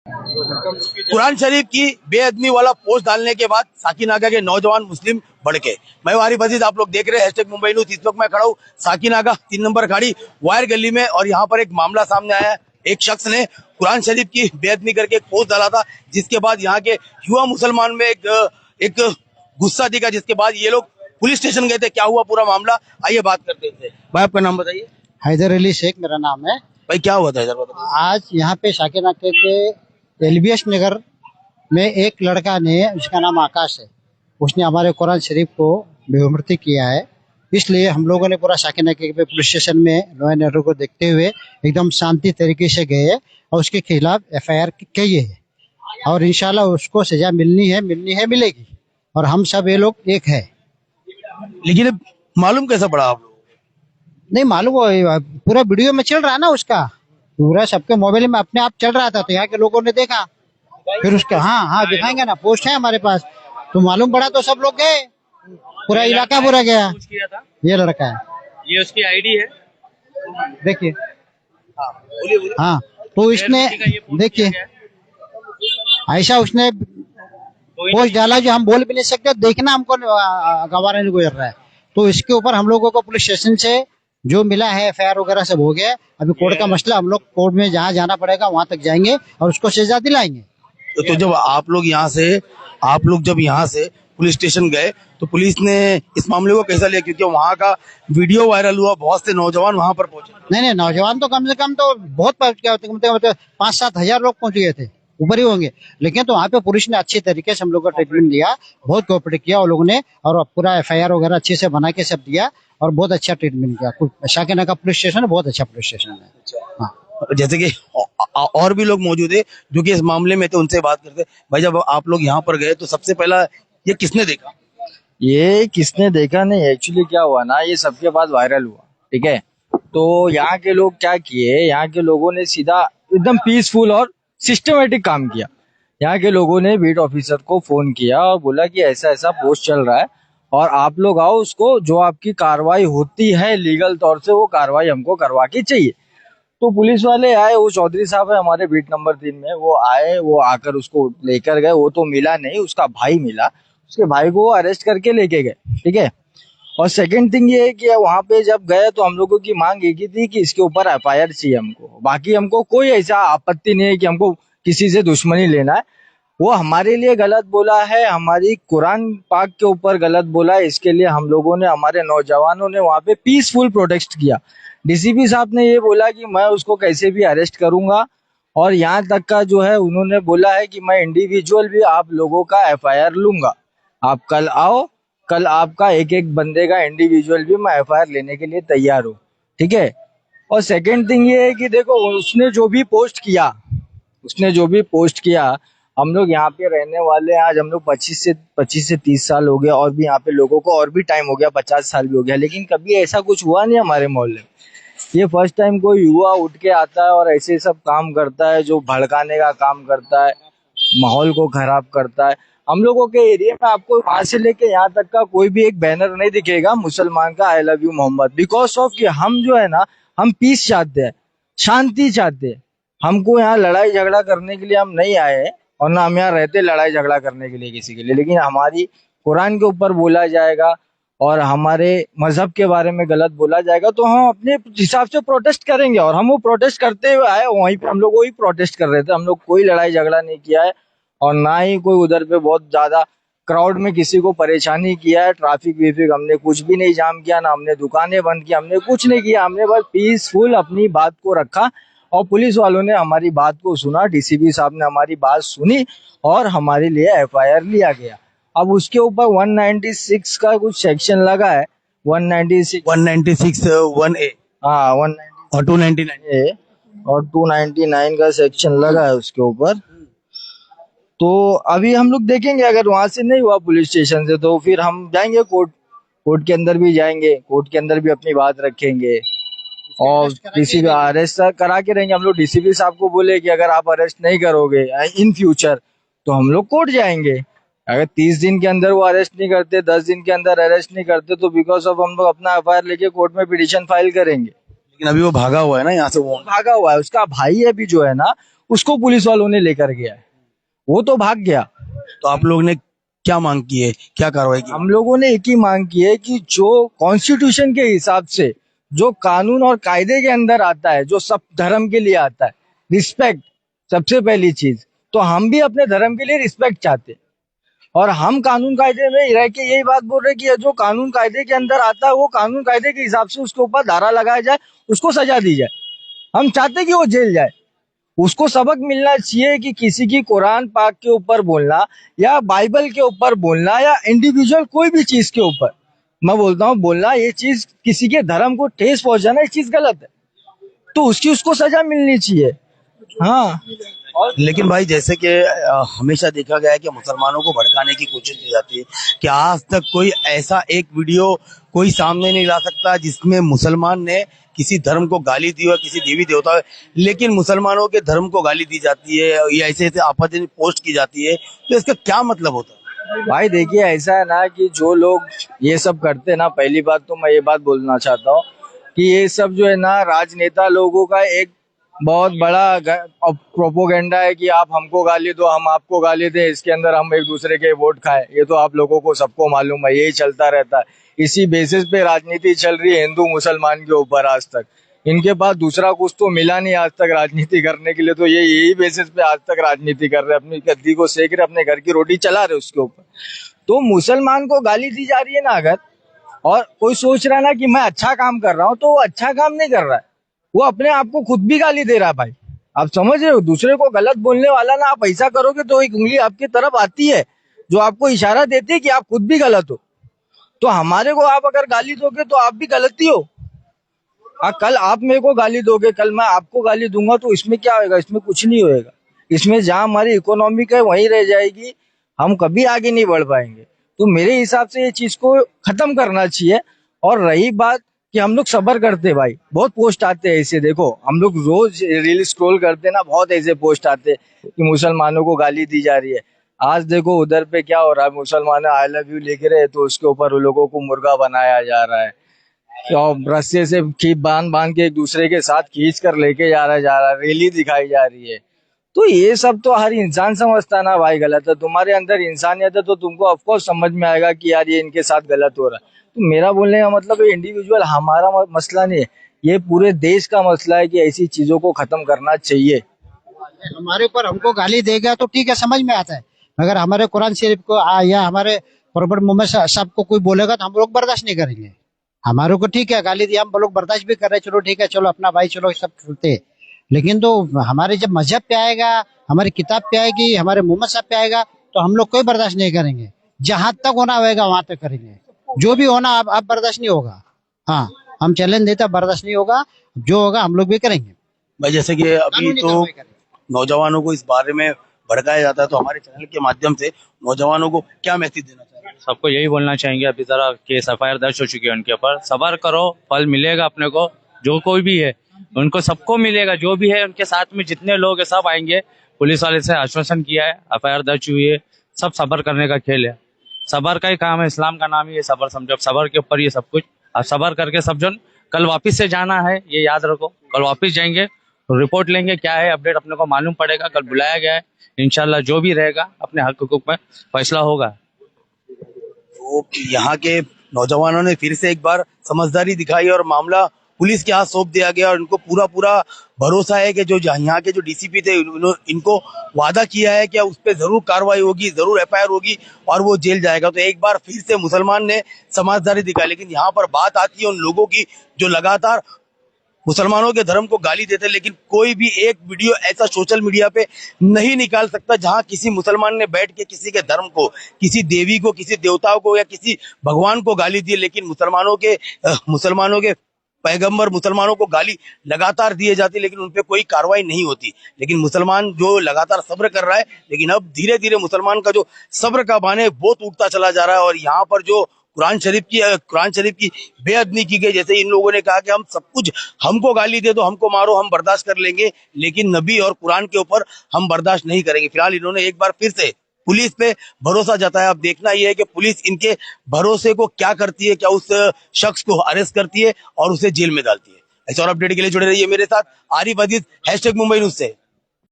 कुरान शरीफ की बेअदबी वाला पोस्ट डालने के बाद साकिनागा के नौजवान मुस्लिम भड़के। मैं आरिफ अजीज, आप लोग देख रहे हैं हैशटैग मुंबई न्यूज। इस वक्त मैं खड़ा हूँ साकिनागा 3 नंबर खाड़ी वायर गली में, और यहाँ पर एक मामला सामने आया है। एक शख्स ने कुरान शरीफ की बेअदबी करके एक पोस्ट डाला था, जिसके बाद यहाँ के युवा मुसलमान में एक गुस्सा दिखा, जिसके बाद ये लोग पुलिस स्टेशन गए थे। क्या हुआ पूरा मामला, आइए बात करते हैं। भाई आपका नाम बताइए। हैदर अली शेख मेरा नाम है। भाई क्या हुआ था इधर, बताइए। आज यहाँ पे साकिनाके के एलबीएस नगर में एक लड़का ने, उसका नाम आकाश है, उसने हमारे कुरान शरीफ को बेहुरमती किया है। इसलिए हम लोगों ने पूरा साकिनाके पे पुलिस स्टेशन में लॉ एंड ऑर्डर को देखते हुए एकदम शांति तरीके से गए और उसके खिलाफ एफआईआर की है, और इंशाल्लाह उसको सजा मिलनी है मिलेगी, और हम सब ये लोग एक है। लेकिन मालूम कैसा पड़ा आप लोग? नहीं मालूम, पूरा वीडियो में चल रहा है ना, उसका पूरा सबके मोबाइल में अपने आप चल रहा था, तो यहाँ के लोगों ने देखा, फिर उसका हाँ दिखाएंगे ना, पोस्ट है हमारे पास, तो मालूम पड़ा तो सब लोग गए, पूरा इलाका पूरा गया। ये लड़का है, ये उसकी आईडी है, देखिए। बोलिए। हाँ, तो इसने देखिए ऐसा उसने पोस्ट डाला जो हम बोल भी नहीं सकते, देखना हमको गवारा नहीं गुजर रहा है। तो इसके ऊपर हम लोगों को पुलिस स्टेशन से जो मिला है एफआईआर वगैरह सब हो गया। अभी कोर्ट का मसला, हम लोग कोर्ट में जहाँ जाना पड़ेगा वहां तक जाएंगे और उसको सजा दिलाएंगे। तो जब आप लोग जब यहाँ से पुलिस स्टेशन गए, तो पुलिस ने इस मामले को कैसा लिया? क्योंकि वहाँ का वीडियो वायरल हुआ, बहुत से नौजवान वहाँ पर पहुंचे। नहीं, नौजवान तो कम से कम तो बहुत पहुंच गया, 5-7 हजार लोग पहुंच गए थे, ऊपर ही होंगे। लेकिन तो वहाँ पे पुलिस ने अच्छी तरीके से हम लोग का ट्रीटमेंट दिया, बहुत कोऑपरेट किया उन लोगों ने, और पूरा एफआईआर वगैरह अच्छे से बना के सब दिया, और बहुत अच्छा ट्रीटमेंट किया। साकिनाका पुलिस स्टेशन बहुत अच्छा पुलिस स्टेशन है। हाँ, जैसे कि और भी लोग मौजूद है जो कि इस मामले में थे, उनसे बात करते। भाई जब आप लोग यहाँ पर गए तो सबसे पहला ये किसने देखा? ये किसने देखा नहीं, एक्चुअली क्या हुआ ना, ये सबके बाद वायरल हुआ, ठीक है। तो यहाँ के लोग क्या किए, यहाँ के लोगों ने सीधा एकदम पीसफुल और सिस्टमेटिक काम किया। यहाँ के लोगों ने बीट ऑफिसर को फोन किया और बोला कि ऐसा ऐसा पोस्ट चल रहा है और आप लोग आओ, उसको जो आपकी कार्रवाई होती है लीगल तौर से, वो कार्रवाई हमको करवा के चाहिए। तो पुलिस वाले आए, वो चौधरी साहब है हमारे बीट नंबर 3 में, वो आए, वो आकर उसको लेकर गए। वो तो मिला नहीं, उसका भाई मिला, उसके भाई को अरेस्ट करके लेके गए, ठीक है। और सेकंड थिंग ये है कि वहां पे जब गए तो हम लोगों की मांग एक ही थी कि इसके ऊपर एफआईआर चाहिए हमको। बाकी हमको कोई ऐसा आपत्ति नहीं है कि हमको किसी से दुश्मनी लेना है। वो हमारे लिए गलत बोला है, हमारी कुरान पाक के ऊपर गलत बोला है, इसके लिए हम लोगों ने, हमारे नौजवानों ने वहां पे पीसफुल प्रोटेस्ट किया। डीसीपी साहब ने ये बोला कि मैं उसको कैसे भी अरेस्ट करूंगा, और यहाँ तक का जो है उन्होंने बोला है कि मैं इंडिविजुअल भी आप लोगों का एफआईआर लूंगा। आप कल आओ, कल आपका एक एक बंदे का इंडिविजुअल भी मैं एफआईआर लेने के लिए तैयार हूँ, ठीक है। और सेकंड थिंग ये है कि देखो, उसने जो भी पोस्ट किया, हम लोग यहाँ पे रहने वाले हैं, आज हम लोग 25 से 30 साल हो गया, और भी यहाँ पे लोगों को और भी टाइम हो गया, 50 साल भी हो गया, लेकिन कभी ऐसा कुछ हुआ नहीं हमारे मोहल्ले में। ये फर्स्ट टाइम कोई युवा उठ के आता है और ऐसे सब काम करता है, जो भड़काने का काम करता है, माहौल को खराब करता है। हम लोगों के एरिया में आपको वहां से लेके यहाँ तक का कोई भी एक बैनर नहीं दिखेगा मुसलमान का, I love you Muhammad, because of कि हम जो है ना, हम पीस चाहते हैं, शांति चाहते हैं। हमको यहाँ लड़ाई झगड़ा करने के लिए हम नहीं आए हैं, और ना हम यहाँ रहते लड़ाई झगड़ा करने के लिए किसी के लिए। लेकिन हमारी कुरान के ऊपर बोला जाएगा और हमारे मजहब के बारे में गलत बोला जाएगा, तो हम अपने हिसाब से प्रोटेस्ट करेंगे, और हम वो प्रोटेस्ट करते हुए आए, वहीं पे हम लोग वही प्रोटेस्ट कर रहे थे। हम लोग कोई लड़ाई झगड़ा नहीं किया है, और ना ही कोई उधर पे बहुत ज्यादा क्राउड में किसी को परेशानी किया है। ट्रैफिक व्रैफिक हमने कुछ भी नहीं जाम किया, ना हमने दुकानें बंद की, हमने कुछ नहीं किया। हमने बस पीसफुल अपनी बात को रखा, और पुलिस वालों ने हमारी बात को सुना, डीसीपी साहब ने हमारी बात सुनी, और हमारे लिए एफआईआर लिया गया। अब उसके ऊपर 196 का कुछ सेक्शन लगा है, 196 196(1)A, हाँ 190 और 299 और 299 का सेक्शन लगा है उसके ऊपर। तो अभी हम लोग देखेंगे, अगर वहां से नहीं हुआ पुलिस स्टेशन से, तो फिर हम जाएंगे कोर्ट के अंदर भी जाएंगे, कोर्ट के अंदर भी अपनी बात रखेंगे, और डीसीपी अरेस्ट करा के रहेंगे। हम लोग डीसीपी साहब को बोले कि अगर आप अरेस्ट नहीं करोगे इन फ्यूचर, तो हम लोग कोर्ट जाएंगे। अगर 30 दिन के अंदर वो अरेस्ट नहीं करते, 10 दिन के अंदर अरेस्ट नहीं करते, तो बिकॉज ऑफ हम लोग अपना एफआईआर लेके कोर्ट में पिटीशन फाइल करेंगे। लेकिन अभी वो भागा हुआ है ना यहाँ से, वो भागा हुआ है, उसका भाई अभी जो है ना, उसको पुलिस वालों ने लेकर गया है, वो तो भाग गया। तो आप लोग ने क्या मांग की है, क्या कार्रवाई की? हम लोगों ने एक ही मांग की है कि जो कॉन्स्टिट्यूशन के हिसाब से, जो कानून और कायदे के अंदर आता है, जो सब धर्म के लिए आता है, रिस्पेक्ट सबसे पहली चीज। तो हम भी अपने धर्म के लिए रिस्पेक्ट चाहते हैं, और हम कानून कायदे में रह के यही बात बोल रहे हैं कि ये जो कानून कायदे के अंदर आता है, वो कानून कायदे के हिसाब से उसके ऊपर धारा लगाया जाए, उसको सजा दी जाए। हम चाहते हैं कि वो जेल जाए। उसको सबक मिलना चाहिए कि किसी की कुरान पाक के ऊपर बोलना, या बाइबल के ऊपर बोलना, या इंडिविजुअल कोई भी चीज के ऊपर, मैं बोलता हूँ बोलना, ये चीज किसी के धर्म को ठेस पहुंचाना, ये चीज गलत है। तो उसकी उसको सजा मिलनी चाहिए। हाँ, लेकिन भाई जैसे कि हमेशा देखा गया है कि मुसलमानों को भड़काने की कोशिश की जाती है, कि आज तक कोई ऐसा एक वीडियो कोई सामने नहीं ला सकता जिसमें मुसलमान ने किसी धर्म को गाली दी हो, किसी देवी देवता, लेकिन मुसलमानों के धर्म को गाली दी जाती है या ऐसे ऐसे आपत्ति पोस्ट की जाती है, तो इसका क्या मतलब होता है? भाई देखिए, ऐसा है ना कि जो लोग ये सब करते हैं ना, पहली बात तो मैं ये बात बोलना चाहता हूँ कि ये सब जो है ना, राजनेता लोगों का एक बहुत बड़ा प्रोपोगेंडा है कि आप हमको गाली दो, हम आपको गाली दें, इसके अंदर हम एक दूसरे के वोट खाएं। ये तो आप लोगों को सबको मालूम है, यही चलता रहता है। इसी बेसिस पे राजनीति चल रही है हिंदू मुसलमान के ऊपर आज तक। इनके पास दूसरा कुछ तो मिला नहीं आज तक राजनीति करने के लिए, तो ये यही बेसिस पे आज तक राजनीति कर रहे हैं, अपनी गद्दी को सेक रहे, अपने घर की रोटी चला रहे उसके ऊपर। तो मुसलमान को गाली दी जा रही है ना अगर, और कोई सोच रहा है ना कि मैं अच्छा काम कर रहा हूँ, तो वो अच्छा काम नहीं कर रहा है, वो अपने आप को खुद भी गाली दे रहा है। भाई आप समझ रहे हो, दूसरे को गलत बोलने वाला ना, आप ऐसा करोगे तो एक उंगली आपकी तरफ आती है जो आपको इशारा देती है कि आप खुद भी गलत हो। तो हमारे को आप अगर गाली दोगे तो आप भी गलत ही हो। कल आप मेरे को गाली दोगे, कल मैं आपको गाली दूंगा, तो इसमें क्या होएगा? इसमें कुछ नहीं होएगा। इसमें जहां हमारी इकोनॉमिक है वहीं रह जाएगी, हम कभी आगे नहीं बढ़ पाएंगे। तो मेरे हिसाब से ये चीज को खत्म करना चाहिए। और रही बात कि हम लोग सब्र करते हैं, भाई बहुत पोस्ट आते हैं ऐसे, देखो हम लोग रोज रील स्क्रॉल करते हैं ना, बहुत ऐसे पोस्ट आते हैं कि मुसलमानों को गाली दी जा रही है। आज देखो उधर पे क्या हो रहा है, मुसलमान आई लव यू लिख रहे हैं तो उसके ऊपर उन लोगों को मुर्गा बनाया जा रहा है, और रस्से से बांध बांध के एक दूसरे के साथ खींच कर लेके जा रहा है, रैली दिखाई जा रही है। तो ये सब तो हर इंसान समझता ना भाई गलत है। तुम्हारे अंदर इंसानियत है तो तुमको ऑफकोर्स समझ में आएगा कि यार ये इनके साथ गलत हो रहा है। तो मेरा बोलने का मतलब ये इंडिविजुअल हमारा मसला नहीं है, ये पूरे देश का मसला है कि ऐसी चीजों को खत्म करना चाहिए। हमारे ऊपर हमको गाली देगा तो ठीक है, समझ में आता है, मगर हमारे कुरान शरीफ को या हमारे प्रॉफेट मोहम्मद साहब को कोई बोलेगा तो हम लोग बर्दाश्त नहीं करेंगे। हमारे को ठीक है गाली दिया, हम लोग बर्दाश्त भी कर रहे हैं, चलो ठीक है, चलो अपना भाई, चलो सब सुनते हैं। लेकिन तो हमारे जब मजहब पे आएगा, हमारी किताब पे आएगी, हमारे मोहम्मद साहब पे आएगा, तो हम लोग कोई बर्दाश्त नहीं करेंगे। जहां तक होना होगा वहां तक करेंगे, जो भी होना अब बर्दाश्त नहीं होगा। हाँ, हम चैलेंज देते, बर्दाश्त नहीं होगा, जो होगा हम लोग भी करेंगे। भाई जैसे कि अभी तो नौजवानों को इस बारे में भड़काया जाता है, तो हमारे चैनल के माध्यम से नौजवानों को क्या मैसेज देना चाहिए? सबको यही बोलना चाहेंगे, अभी जरा केस एफआईआर दर्ज हो चुकी है उनके ऊपर, सब्र करो, फल मिलेगा अपने को। जो कोई भी है उनको सबको मिलेगा, जो भी है उनके साथ में जितने लोग हैं सब आएंगे। पुलिस वाले से आश्वासन किया है, एफआईआर दर्ज हुई है, सब सब्र करने का खेल है, सब्र का ही काम है, इस्लाम का नाम ही है सब्र, समझो सब्र के ऊपर ये सब कुछ। अब सब्र करके सब जन कल वापिस से जाना है, ये याद रखो, कल वापिस जाएंगे तो रिपोर्ट लेंगे, क्या है अपडेट अपने को मालूम पड़ेगा। कल बुलाया गया है, इंशाल्लाह जो भी रहेगा अपने हक हुकूक में फैसला होगा। तो यहाँ के नौजवानों ने फिर से एक बार समझदारी दिखाई और मामला पुलिस के हाथ सौंप दिया गया, और इनको पूरा पूरा भरोसा है कि जो यहाँ के जो डीसीपी थे इनको वादा किया है कि उस पर जरूर कार्रवाई होगी, जरूर एफआईआर होगी और वो जेल जाएगा। तो एक बार फिर से मुसलमान ने समझदारी दिखाई। लेकिन यहाँ पर बात आती है उन लोगों की जो लगातार मुसलमानों के धर्म को गाली देते, लेकिन कोई भी एक वीडियो ऐसा सोशल मीडिया पे नहीं निकाल सकता जहां किसी मुसलमान ने बैठ के किसी के धर्म को, किसी देवी को, किसी देवताओं को या किसी भगवान को गाली दी। लेकिन मुसलमानों के पैगंबर मुसलमानों को गाली लगातार दिए जाती, लेकिन उनपे कोई कार्रवाई नहीं होती। लेकिन मुसलमान जो लगातार सब्र कर रहा है, लेकिन अब धीरे धीरे मुसलमान का जो सब्र का बाने वो टूटता चला जा रहा है। और यहाँ पर जो कुरान शरीफ की बेअदबी की गई, जैसे इन लोगों ने कहा कि हम सब कुछ, हमको गाली दे दो, हमको मारो, हम बर्दाश्त कर लेंगे, लेकिन नबी और कुरान के ऊपर हम बर्दाश्त नहीं करेंगे। फिलहाल इन्होंने एक बार फिर से पुलिस पे भरोसा जताया। अब देखना यह है कि पुलिस इनके भरोसे को क्या करती है, क्या उस शख्स को अरेस्ट करती है और उसे जेल में डालती है। ऐसे और अपडेट के लिए जुड़े रहिए मेरे साथ। आरिफ अजीज, #मुंबई न्यूज़ से।